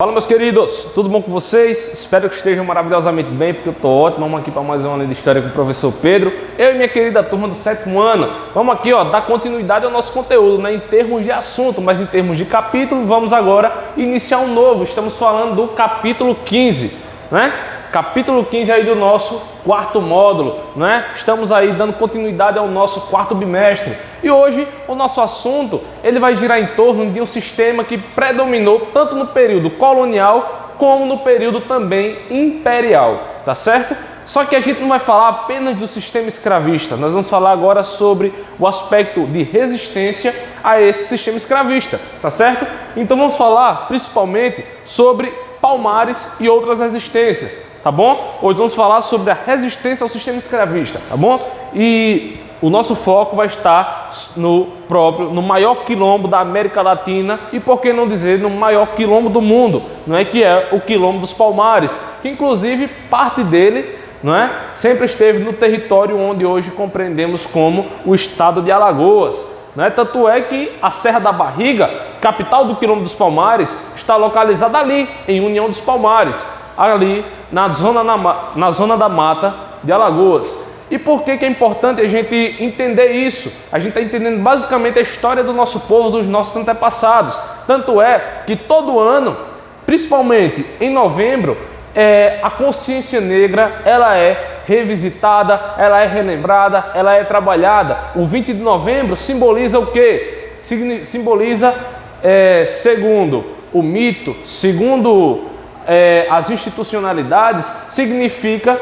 Fala, meus queridos, tudo bom com vocês? Espero que estejam maravilhosamente bem, porque eu tô ótimo. Vamos aqui para mais uma aula de história com o professor Pedro. Eu e minha querida turma do 7º ano. Vamos aqui, dar continuidade ao nosso conteúdo, né? Em termos de assunto, mas em termos de capítulo, vamos agora iniciar um novo. Estamos falando do capítulo 15, né? Capítulo 15 aí do nosso quarto módulo, né? Estamos aí dando continuidade ao nosso quarto bimestre. E hoje o nosso assunto, ele vai girar em torno de um sistema que predominou tanto no período colonial como no período também imperial, tá certo? Só que a gente não vai falar apenas do sistema escravista, nós vamos falar agora sobre o aspecto de resistência a esse sistema escravista, tá certo? Então vamos falar principalmente sobre Palmares e outras resistências, tá bom? Hoje vamos falar sobre a resistência ao sistema escravista, tá bom? E o nosso foco vai estar no maior quilombo da América Latina e, por que não dizer, no maior quilombo do mundo, não é? Que é o quilombo dos Palmares, que inclusive parte dele, não é? Sempre esteve no território onde hoje compreendemos como o estado de Alagoas. Né? Tanto é que a Serra da Barriga, capital do quilombo dos Palmares, está localizada ali, em União dos Palmares, ali na zona da mata de Alagoas. E por que é importante a gente entender isso? A gente está entendendo basicamente a história do nosso povo, dos nossos antepassados. Tanto é que todo ano, principalmente em novembro, a consciência negra ela é revisitada, ela é relembrada, ela é trabalhada. O 20 de novembro simboliza o quê? Simboliza, segundo o mito, segundo as institucionalidades, significa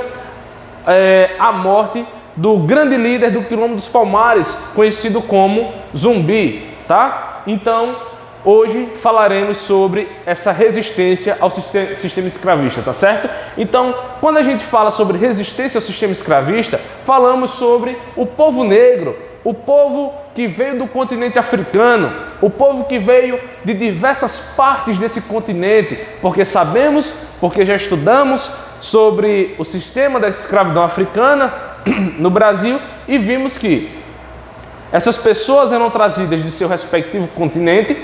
a morte do grande líder do quilombo dos Palmares, conhecido como Zumbi, tá? Então, hoje falaremos sobre essa resistência ao sistema escravista, tá certo? Então, quando a gente fala sobre resistência ao sistema escravista, falamos sobre o povo negro, o povo que veio do continente africano, o povo que veio de diversas partes desse continente, porque sabemos, porque já estudamos sobre o sistema da escravidão africana no Brasil e vimos que essas pessoas eram trazidas de seu respectivo continente,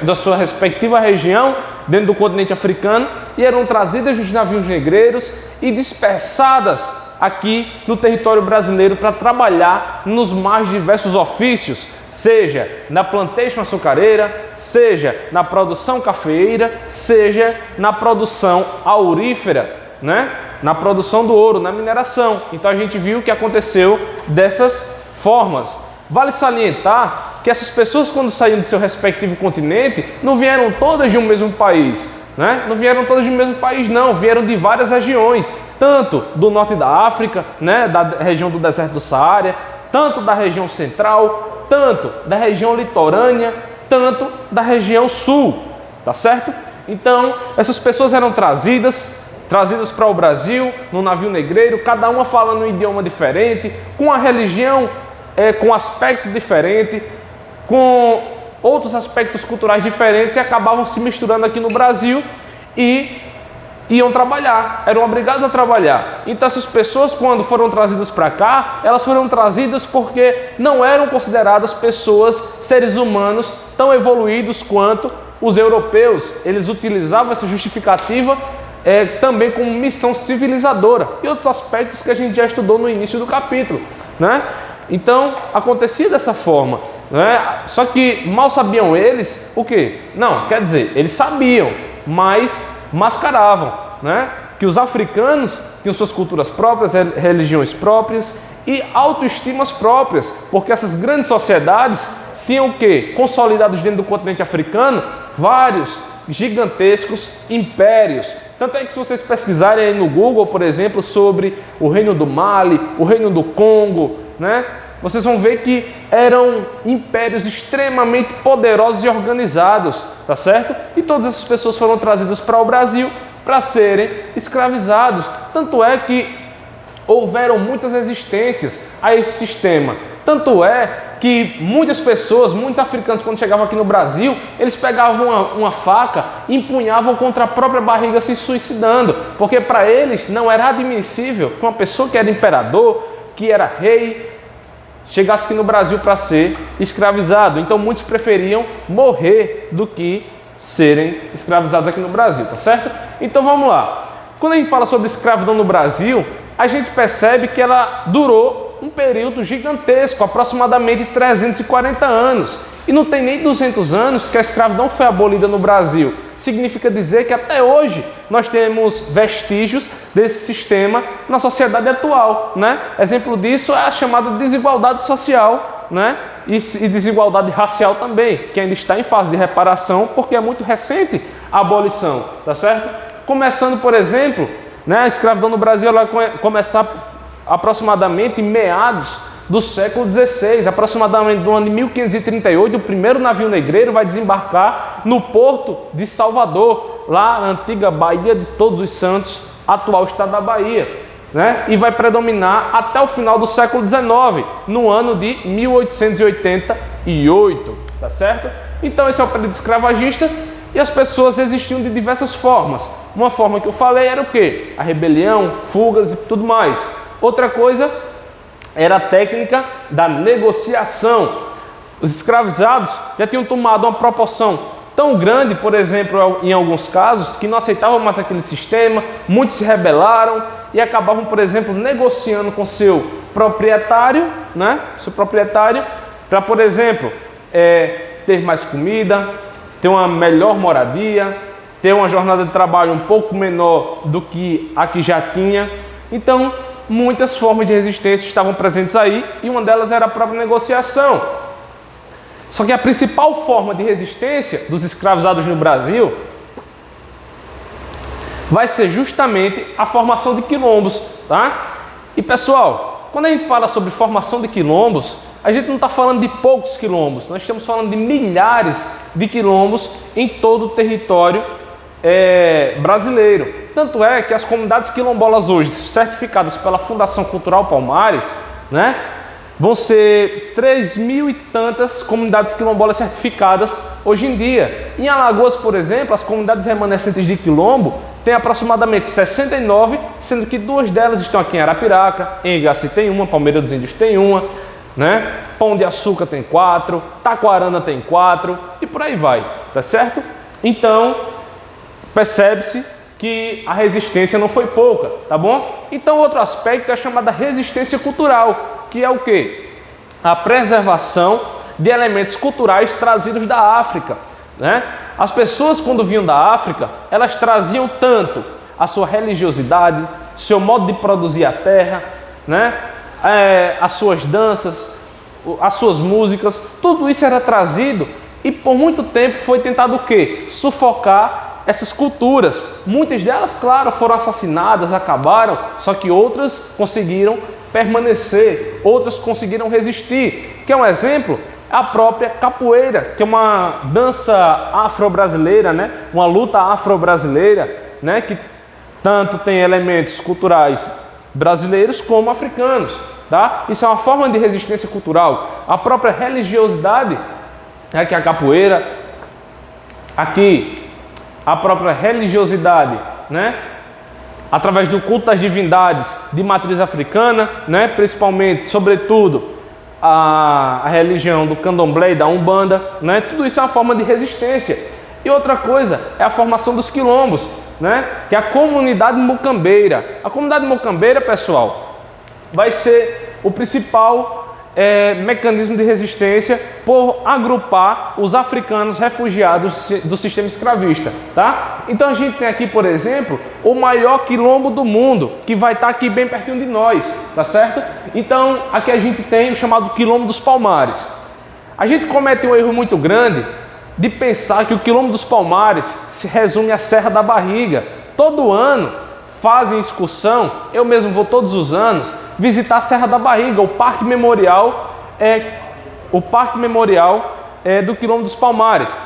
da sua respectiva região dentro do continente africano e eram trazidas dos navios negreiros e dispersadas aqui no território brasileiro para trabalhar nos mais diversos ofícios, seja na plantation açucareira, seja na produção cafeeira, seja na produção aurífera, né? Na produção do ouro, na mineração. Então a gente viu que aconteceu dessas formas. Vale salientar que essas pessoas, quando saíram de seu respectivo continente, não vieram todas de um mesmo país, né? Não vieram todas de um mesmo país, não. Vieram de várias regiões, tanto do norte da África, né? Da região do deserto do Saara, tanto da região central, tanto da região litorânea, tanto da região sul, tá certo? Então, essas pessoas eram trazidas para o Brasil, no navio negreiro, cada uma falando um idioma diferente, com a religião com aspecto diferente, com outros aspectos culturais diferentes e acabavam se misturando aqui no Brasil e iam trabalhar, eram obrigados a trabalhar. Então essas pessoas, quando foram trazidas para cá, elas foram trazidas porque não eram consideradas pessoas, seres humanos tão evoluídos quanto os europeus. Eles utilizavam essa justificativa também como missão civilizadora e outros aspectos que a gente já estudou no início do capítulo, né? Então, acontecia dessa forma, né? Só que mal sabiam eles o quê? Não, quer dizer, eles sabiam, mas mascaravam, né? Que os africanos tinham suas culturas próprias, religiões próprias e autoestimas próprias, porque essas grandes sociedades tinham o quê? Consolidados dentro do continente africano, vários gigantescos impérios. Tanto é que se vocês pesquisarem aí no Google, por exemplo, sobre o Reino do Mali, o Reino do Congo, né? Vocês vão ver que eram impérios extremamente poderosos e organizados, tá certo? E todas essas pessoas foram trazidas para o Brasil para serem escravizados. Tanto é que houveram muitas resistências a esse sistema. Tanto é que muitas pessoas, muitos africanos, quando chegavam aqui no Brasil, eles pegavam uma faca e empunhavam contra a própria barriga se suicidando, porque para eles não era admissível que uma pessoa que era imperador, que era rei, chegasse aqui no Brasil para ser escravizado. Então muitos preferiam morrer do que serem escravizados aqui no Brasil, tá certo? Então vamos lá. Quando a gente fala sobre escravidão no Brasil, a gente percebe que ela durou um período gigantesco, aproximadamente 340 anos. E não tem nem 200 anos que a escravidão foi abolida no Brasil. Significa dizer que até hoje nós temos vestígios desse sistema na sociedade atual, né? Exemplo disso é a chamada desigualdade social, né? E desigualdade racial também, que ainda está em fase de reparação, porque é muito recente a abolição, tá certo? Começando, por exemplo, né, a escravidão no Brasil ela começar aproximadamente em meados do século XVI, aproximadamente do ano de 1538, o primeiro navio negreiro vai desembarcar no porto de Salvador, lá na antiga Baía de Todos os Santos, atual estado da Bahia, né? E vai predominar até o final do século XIX, no ano de 1888, tá certo? Então esse é o período escravagista e as pessoas existiam de diversas formas. Uma forma que eu falei era o quê? A rebelião, fugas e tudo mais. Outra coisa era a técnica da negociação. Os escravizados já tinham tomado uma proporção tão grande, por exemplo, em alguns casos, que não aceitavam mais aquele sistema, muitos se rebelaram e acabavam, por exemplo, negociando com seu proprietário, né? Seu proprietário, para, por exemplo, ter mais comida, ter uma melhor moradia, ter uma jornada de trabalho um pouco menor do que a que já tinha. Então, muitas formas de resistência estavam presentes aí e uma delas era a própria negociação. Só que a principal forma de resistência dos escravizados no Brasil vai ser justamente a formação de quilombos, tá? E pessoal, quando a gente fala sobre formação de quilombos, a gente não está falando de poucos quilombos, nós estamos falando de milhares de quilombos em todo o território brasileiro. Tanto é que as comunidades quilombolas hoje, certificadas pela Fundação Cultural Palmares, né, vão ser 3.000 e tantas comunidades quilombolas certificadas hoje em dia. Em Alagoas, por exemplo, as comunidades remanescentes de quilombo têm aproximadamente 69, sendo que 2 delas estão aqui em Arapiraca, em Igaci tem uma, Palmeira dos Índios tem uma, né? Pão de Açúcar tem 4, Taquarana tem 4 e por aí vai, tá certo? Então, percebe-se que a resistência não foi pouca, tá bom? Então, outro aspecto é a chamada resistência cultural, que é o quê? A preservação de elementos culturais trazidos da África, né? As pessoas, quando vinham da África, elas traziam tanto a sua religiosidade, seu modo de produzir a terra, né? As suas danças, as suas músicas, tudo isso era trazido e por muito tempo foi tentado o quê? Sufocar essas culturas. Muitas delas, claro, foram assassinadas, acabaram, só que outras conseguiram permanecer, outras conseguiram resistir. Que é um exemplo, a própria capoeira, que é uma dança afro-brasileira, né? Uma luta afro-brasileira, né? Que tanto tem elementos culturais brasileiros como africanos, tá? Isso é uma forma de resistência cultural. A própria religiosidade, né? Que é a capoeira, aqui a própria religiosidade, né? Através do culto às divindades de matriz africana, né? Principalmente, sobretudo, a religião do candomblé e da umbanda, né? Tudo isso é uma forma de resistência. E outra coisa é a formação dos quilombos, né? Que é a comunidade mucambeira. A comunidade mucambeira, pessoal, vai ser o principal mecanismo de resistência por agrupar os africanos refugiados do sistema escravista, tá? Então a gente tem aqui, por exemplo, o maior quilombo do mundo, que vai estar aqui bem pertinho de nós, tá certo? Então aqui a gente tem o chamado Quilombo dos Palmares. A gente comete um erro muito grande de pensar que o Quilombo dos Palmares se resume à Serra da Barriga. Todo ano fazem excursão, eu mesmo vou todos os anos visitar a Serra da Barriga, o Parque Memorial do Quilombo dos Palmares.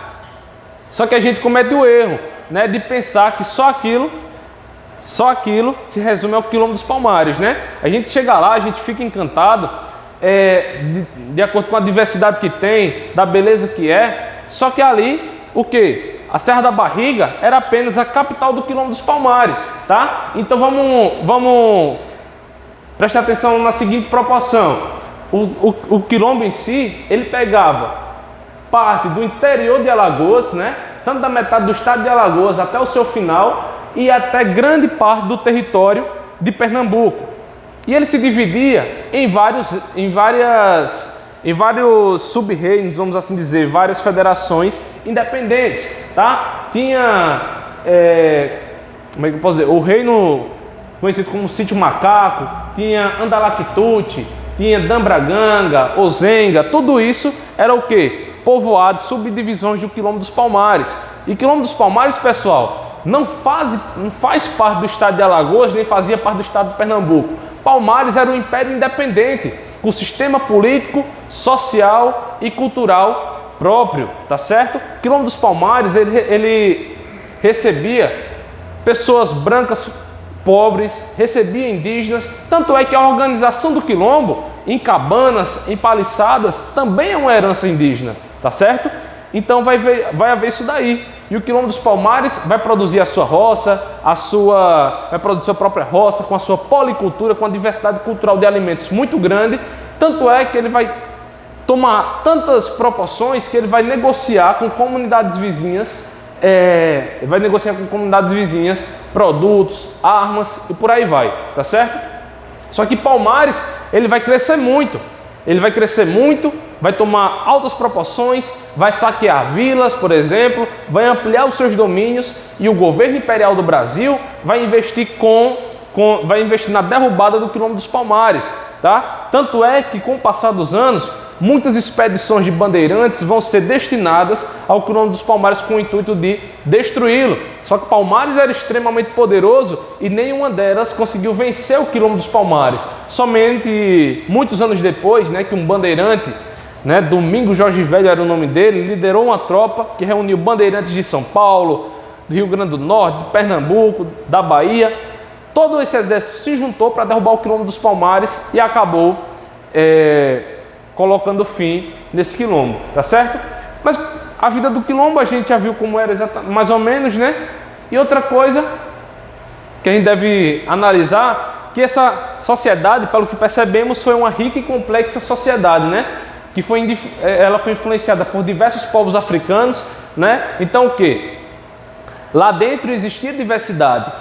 Só que a gente comete o erro, né, de pensar que só aquilo se resume ao Quilombo dos Palmares, né? A gente chega lá, a gente fica encantado, de acordo com a diversidade que tem, da beleza que é, só que ali, o quê? A Serra da Barriga era apenas a capital do Quilombo dos Palmares, tá? Então vamos prestar atenção na seguinte proporção. O quilombo em si, ele pegava parte do interior de Alagoas, né? tanto da metade do estado de Alagoas até o seu final e até grande parte do território de Pernambuco. E ele se dividia em vários sub-reinos, vamos assim dizer, várias federações independentes, tá? Tinha, como é que eu posso dizer, o reino conhecido como Sítio Macaco, tinha Andalactute, tinha Dambraganga, Ozenga, tudo isso era o quê? Povoados, subdivisões do Quilombo dos Palmares. E Quilombo dos Palmares, pessoal, não faz parte do estado de Alagoas, nem fazia parte do estado de Pernambuco. Palmares era um império independente, com sistema político, social e cultural próprio, tá certo? O Quilombo dos Palmares, ele recebia pessoas brancas pobres, recebia indígenas, tanto é que a organização do Quilombo, em cabanas, em paliçadas, também é uma herança indígena, tá certo? Então vai haver isso daí. E o Quilombo dos Palmares vai produzir a sua roça, vai produzir sua própria roça, com a sua policultura, com a diversidade cultural de alimentos muito grande. Tanto é que ele vai tomar tantas proporções que ele vai negociar com comunidades vizinhas, produtos, armas e por aí vai, tá certo? Só que Palmares, ele vai crescer muito. Vai tomar altas proporções, vai saquear vilas, por exemplo, vai ampliar os seus domínios e o governo imperial do Brasil vai investir na derrubada do Quilombo dos Palmares, tá? Tanto é que com o passar dos anos, muitas expedições de bandeirantes vão ser destinadas ao Quilombo dos Palmares com o intuito de destruí-lo. Só que Palmares era extremamente poderoso e nenhuma delas conseguiu vencer o Quilombo dos Palmares. Somente muitos anos depois, que um bandeirante, Domingos Jorge Velho era o nome dele, liderou uma tropa que reuniu bandeirantes de São Paulo, do Rio Grande do Norte, de Pernambuco, da Bahia. Todo esse exército se juntou para derrubar o Quilombo dos Palmares e acabou colocando fim nesse quilombo, tá certo? Mas a vida do quilombo a gente já viu como era mais ou menos, E outra coisa que a gente deve analisar, que essa sociedade, pelo que percebemos, foi uma rica e complexa sociedade, Que ela foi influenciada por diversos povos africanos, Então o quê? Lá dentro existia diversidade.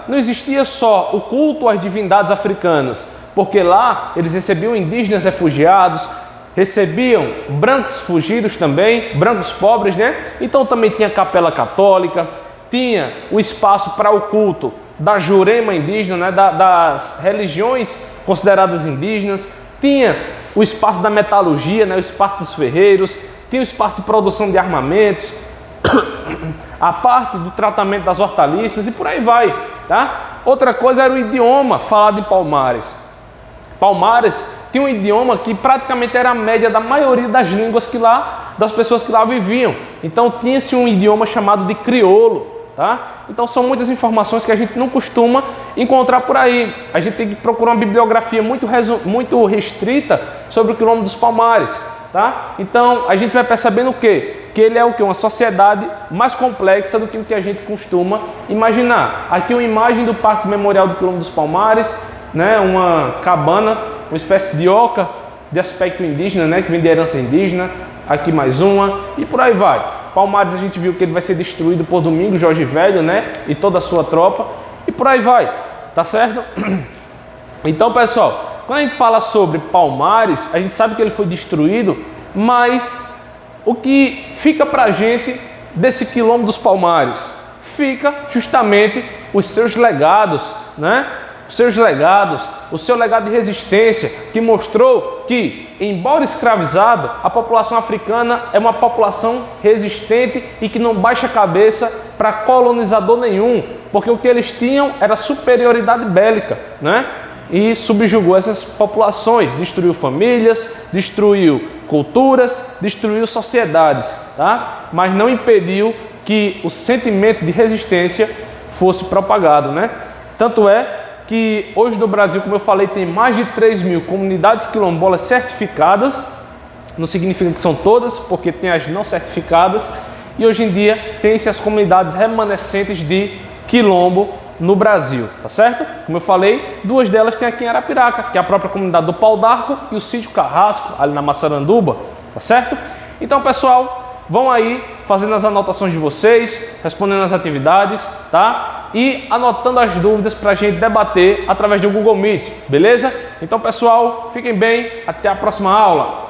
Não existia só o culto às divindades africanas, porque lá eles recebiam indígenas refugiados, recebiam brancos fugidos também, brancos pobres, Então também tinha capela católica, tinha o espaço para o culto da Jurema indígena, das religiões consideradas indígenas, tinha o espaço da metalurgia, o espaço dos ferreiros, tinha o espaço de produção de armamentos, a parte do tratamento das hortaliças e por aí vai, tá? Outra coisa era o idioma falado em Palmares. Palmares tinha um idioma que praticamente era a média da maioria das línguas das pessoas que lá viviam. Então tinha-se um idioma chamado de crioulo, tá? Então são muitas informações que a gente não costuma encontrar por aí. A gente tem que procurar uma bibliografia muito restrita sobre o Quilombo dos Palmares, tá? Então a gente vai percebendo o quê? Que ele é o quê? Uma sociedade mais complexa do que o que a gente costuma imaginar. Aqui uma imagem do Parque Memorial do Quilombo dos Palmares, uma cabana, uma espécie de oca de aspecto indígena, que vem de herança indígena. Aqui mais uma e por aí vai. Palmares a gente viu que ele vai ser destruído por Domingos Jorge Velho, e toda a sua tropa e por aí vai, tá certo? Então, pessoal, quando a gente fala sobre Palmares, a gente sabe que ele foi destruído, mas o que fica pra gente desse Quilombo dos Palmares? Fica justamente os seus legados, o seu legado de resistência, que mostrou que, embora escravizado, a população africana é uma população resistente e que não baixa a cabeça para colonizador nenhum, porque o que eles tinham era superioridade bélica, E subjugou essas populações, destruiu famílias, destruiu culturas, destruiu sociedades, tá? Mas não impediu que o sentimento de resistência fosse propagado, Tanto é que hoje no Brasil, como eu falei, tem mais de 3.000 comunidades quilombolas certificadas. Não significa que são todas, porque tem as não certificadas. E hoje em dia tem-se as comunidades remanescentes de quilombo no Brasil, tá certo? Como eu falei, duas delas tem aqui em Arapiraca, que é a própria comunidade do Pau d'Arco e o Sítio Carrasco, ali na Massaranduba, tá certo? Então, pessoal, vão aí fazendo as anotações de vocês, respondendo as atividades, tá? E anotando as dúvidas para a gente debater através do Google Meet, beleza? Então, pessoal, fiquem bem, até a próxima aula.